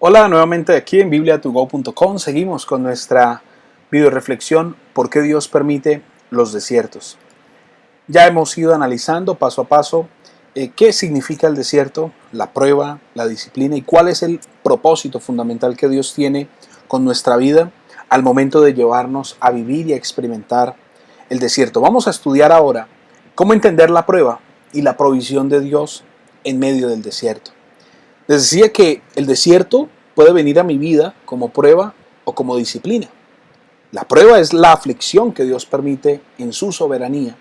Hola, nuevamente aquí en bibliatogo.com. Seguimos con nuestra videoreflexión ¿Por qué Dios permite los desiertos? Ya hemos ido analizando paso a paso qué significa el desierto, la prueba, la disciplina y cuál es el propósito fundamental que Dios tiene con nuestra vida al momento de llevarnos a vivir y a experimentar el desierto. Vamos a estudiar ahora cómo entender la prueba y la provisión de Dios en medio del desierto. Les decía que el desierto puede venir a mi vida como prueba o como disciplina. La prueba es la aflicción que Dios permite en su soberanía,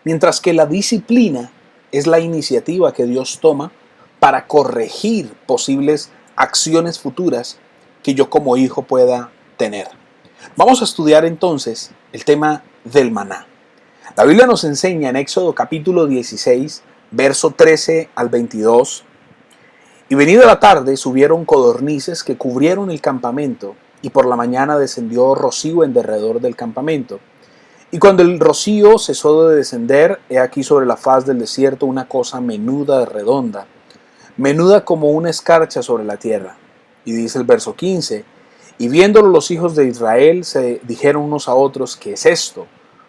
mientras que la disciplina es la iniciativa que Dios toma para corregir posibles acciones futuras que yo como hijo pueda tener. Vamos a estudiar entonces el tema del maná. La Biblia nos enseña en Éxodo capítulo 16, verso 13 al 22. Y venida la tarde subieron codornices que cubrieron el campamento, y por la mañana descendió rocío en derredor del campamento. Y cuando el rocío cesó de descender, he aquí sobre la faz del desierto una cosa menuda, redonda, menuda como una escarcha sobre la tierra. Y dice el verso 15, y viéndolo los hijos de Israel se dijeron unos a otros, ¿qué es esto?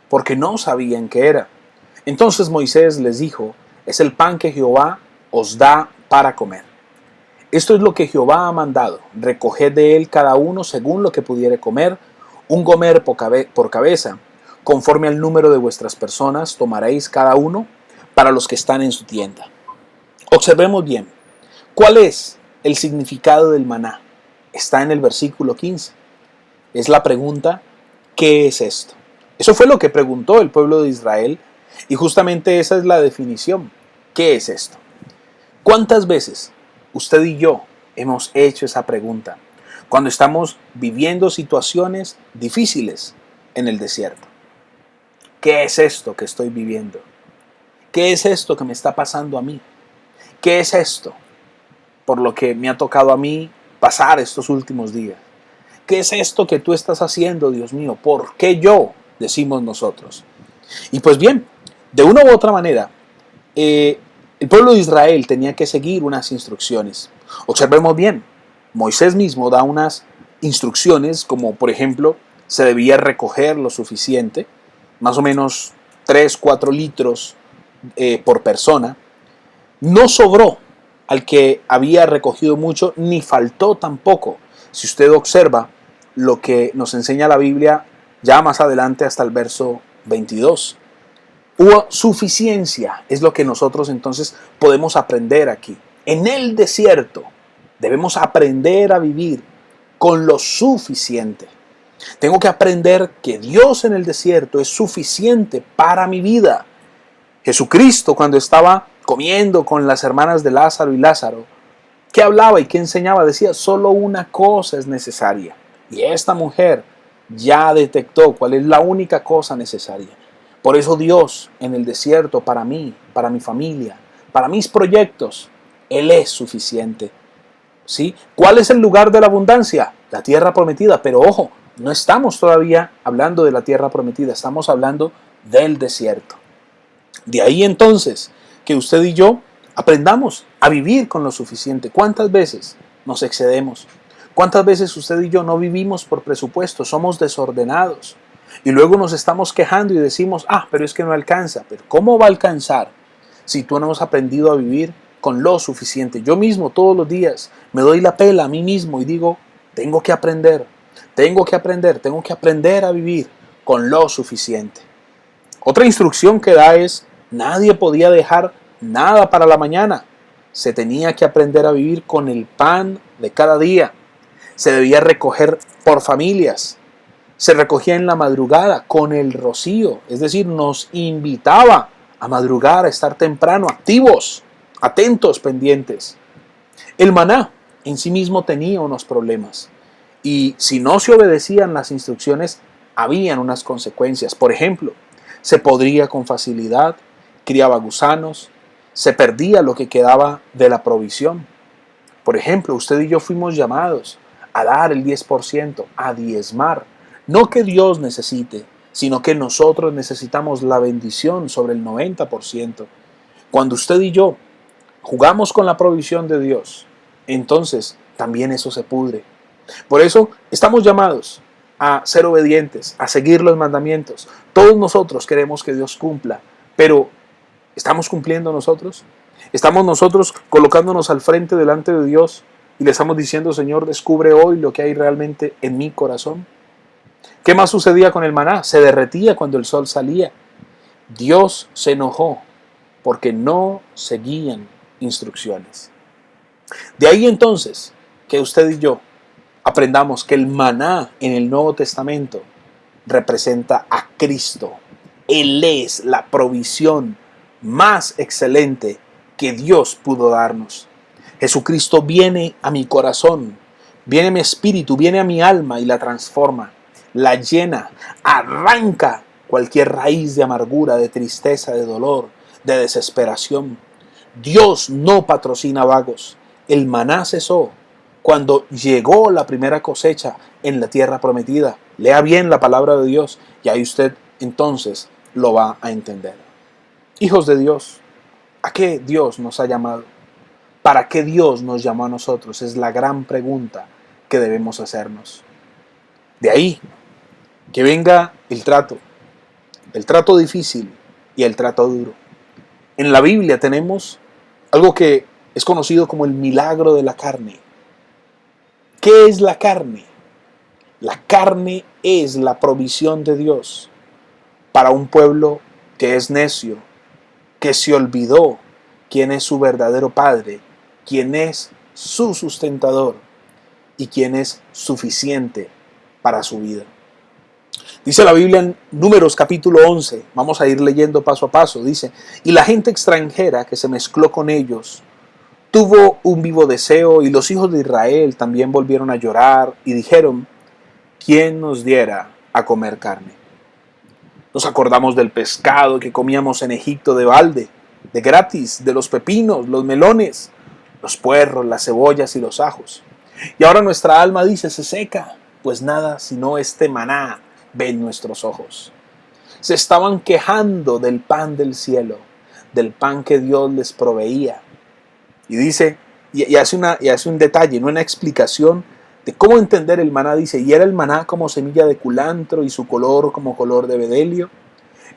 Porque no sabían qué era. Entonces Moisés les dijo, es el pan que Jehová os da para comer. Esto es lo que Jehová ha mandado, recoged de él cada uno según lo que pudiere comer, un gomer por cabeza, conforme al número de vuestras personas tomaréis cada uno para los que están en su tienda. Observemos bien, ¿cuál es el significado del maná? Está en el versículo 15. Es la pregunta, ¿qué es esto? Eso fue lo que preguntó el pueblo de Israel y justamente esa es la definición. ¿Qué es esto? ¿Cuántas veces usted y yo hemos hecho esa pregunta cuando estamos viviendo situaciones difíciles en el desierto? ¿Qué es esto que estoy viviendo? ¿Qué es esto que me está pasando a mí? ¿Qué es esto por lo que me ha tocado a mí pasar estos últimos días? ¿Qué es esto que tú estás haciendo, Dios mío? ¿Por qué yo? Decimos nosotros. Y pues bien, de una u otra manera, el pueblo de Israel tenía que seguir unas instrucciones. Observemos bien, Moisés mismo da unas instrucciones como por ejemplo se debía recoger lo suficiente, más o menos 3-4 litros por persona. No sobró al que había recogido mucho, ni faltó tampoco. Si usted observa lo que nos enseña la Biblia ya más adelante hasta el verso 22. Hubo suficiencia, es lo que nosotros entonces podemos aprender aquí. En el desierto debemos aprender a vivir con lo suficiente. Tengo que aprender que Dios en el desierto es suficiente para mi vida. Jesucristo, cuando estaba comiendo con las hermanas de Lázaro y Lázaro, ¿qué hablaba y qué enseñaba? Decía, solo una cosa es necesaria. Y esta mujer ya detectó cuál es la única cosa necesaria. Por eso Dios en el desierto para mí, para mi familia, para mis proyectos, Él es suficiente. ¿Sí? ¿Cuál es el lugar de la abundancia? La tierra prometida. Pero ojo, no estamos todavía hablando de la tierra prometida, estamos hablando del desierto. De ahí entonces que usted y yo aprendamos a vivir con lo suficiente. ¿Cuántas veces nos excedemos? ¿Cuántas veces usted y yo no vivimos por presupuesto? Somos desordenados. Y luego nos estamos quejando y decimos, pero es que no alcanza. Pero ¿cómo va a alcanzar si tú no has aprendido a vivir con lo suficiente? Yo mismo todos los días me doy la pela a mí mismo y digo, tengo que aprender a vivir con lo suficiente. Otra instrucción que da es, nadie podía dejar nada para la mañana. Se tenía que aprender a vivir con el pan de cada día. Se debía recoger por familias. Se recogía en la madrugada con el rocío, es decir, nos invitaba a madrugar, a estar temprano, activos, atentos, pendientes. El maná en sí mismo tenía unos problemas y si no se obedecían las instrucciones, habían unas consecuencias. Por ejemplo, se podría con facilidad, criaba gusanos, se perdía lo que quedaba de la provisión. Por ejemplo, usted y yo fuimos llamados a dar el 10%, a diezmar. No que Dios necesite, sino que nosotros necesitamos la bendición sobre el 90%. Cuando usted y yo jugamos con la provisión de Dios, entonces también eso se pudre. Por eso estamos llamados a ser obedientes, a seguir los mandamientos. Todos nosotros queremos que Dios cumpla, pero ¿estamos cumpliendo nosotros? ¿Estamos nosotros colocándonos al frente delante de Dios y le estamos diciendo, Señor, descubre hoy lo que hay realmente en mi corazón? ¿Qué más sucedía con el maná? Se derretía cuando el sol salía. Dios se enojó porque no seguían instrucciones. De ahí entonces que usted y yo aprendamos que el maná en el Nuevo Testamento representa a Cristo. Él es la provisión más excelente que Dios pudo darnos. Jesucristo viene a mi corazón, viene a mi espíritu, viene a mi alma y la transforma, la llena, arranca cualquier raíz de amargura, de tristeza, de dolor, de desesperación. Dios no patrocina vagos. El maná cesó cuando llegó la primera cosecha en la tierra prometida. Lea bien la palabra de Dios y ahí usted entonces lo va a entender. Hijos de Dios, ¿a qué Dios nos ha llamado? ¿Para qué Dios nos llamó a nosotros? Es la gran pregunta que debemos hacernos. De ahí que venga el trato difícil y el trato duro. En la Biblia tenemos algo que es conocido como el milagro de la carne. ¿Qué es la carne? La carne es la provisión de Dios para un pueblo que es necio, que se olvidó quién es su verdadero Padre, quién es su sustentador y quién es suficiente para su vida. Dice la Biblia en Números capítulo 11, vamos a ir leyendo paso a paso, dice, y la gente extranjera que se mezcló con ellos tuvo un vivo deseo y los hijos de Israel también volvieron a llorar y dijeron, ¿quién nos diera a comer carne? Nos acordamos del pescado que comíamos en Egipto de balde, de gratis, de los pepinos, los melones, los puerros, las cebollas y los ajos. Y ahora nuestra alma dice, se seca, pues nada sino este maná ven nuestros ojos. Se estaban quejando del pan del cielo, del pan que Dios les proveía. Y dice, y hace un detalle, no una explicación de cómo entender el maná. Dice, y era el maná como semilla de culantro y su color como color de bedelio.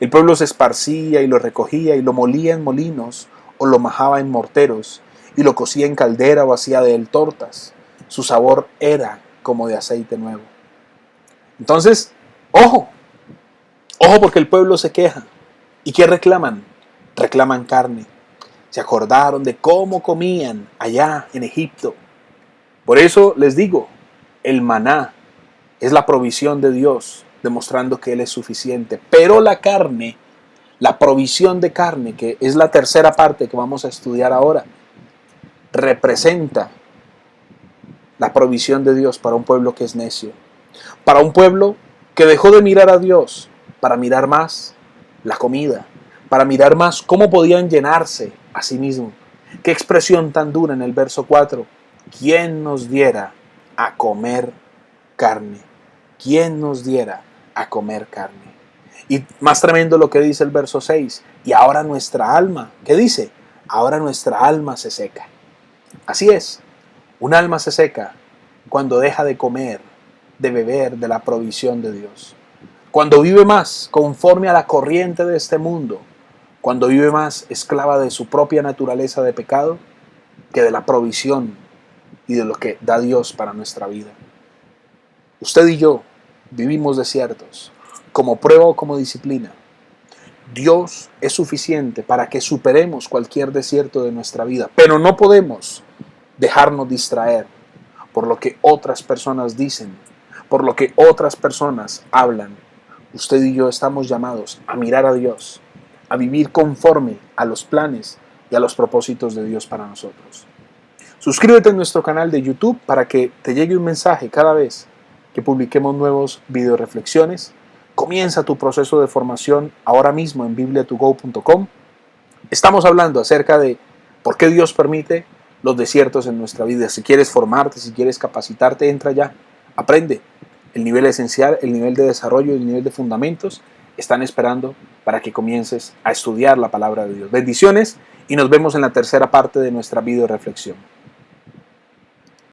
El pueblo se esparcía y lo recogía y lo molía en molinos o lo majaba en morteros y lo cocía en caldera o hacía de él tortas. Su sabor era como de aceite nuevo. Entonces, ojo porque el pueblo se queja. ¿Y qué reclaman? Reclaman carne. Se acordaron de cómo comían allá en Egipto. Por eso les digo, el maná es la provisión de Dios, demostrando que Él es suficiente. Pero la carne, la provisión de carne, que es la tercera parte que vamos a estudiar ahora, representa la provisión de Dios para un pueblo que es necio. Para un pueblo que dejó de mirar a Dios para mirar más la comida, para mirar más cómo podían llenarse a sí mismos. Qué expresión tan dura en el verso 4. ¿Quién nos diera a comer carne? ¿Quién nos diera a comer carne? Y más tremendo lo que dice el verso 6. Y ahora nuestra alma, ¿qué dice? Ahora nuestra alma se seca. Así es, un alma se seca cuando deja de comer, de beber de la provisión de Dios. Cuando vive más conforme a la corriente de este mundo, cuando vive más esclava de su propia naturaleza de pecado que de la provisión y de lo que da Dios para nuestra vida. Usted y yo vivimos desiertos, como prueba o como disciplina. Dios es suficiente para que superemos cualquier desierto de nuestra vida, pero no podemos dejarnos distraer por lo que otras personas dicen, por lo que otras personas hablan. Usted y yo estamos llamados a mirar a Dios, a vivir conforme a los planes y a los propósitos de Dios para nosotros. Suscríbete a nuestro canal de YouTube para que te llegue un mensaje cada vez que publiquemos nuevos video reflexiones. Comienza tu proceso de formación ahora mismo en bibliatogo.com. Estamos hablando acerca de por qué Dios permite los desiertos en nuestra vida. Si quieres formarte, si quieres capacitarte, entra ya, aprende. El nivel esencial, el nivel de desarrollo, el nivel de fundamentos están esperando para que comiences a estudiar la palabra de Dios. Bendiciones y nos vemos en la tercera parte de nuestra video reflexión.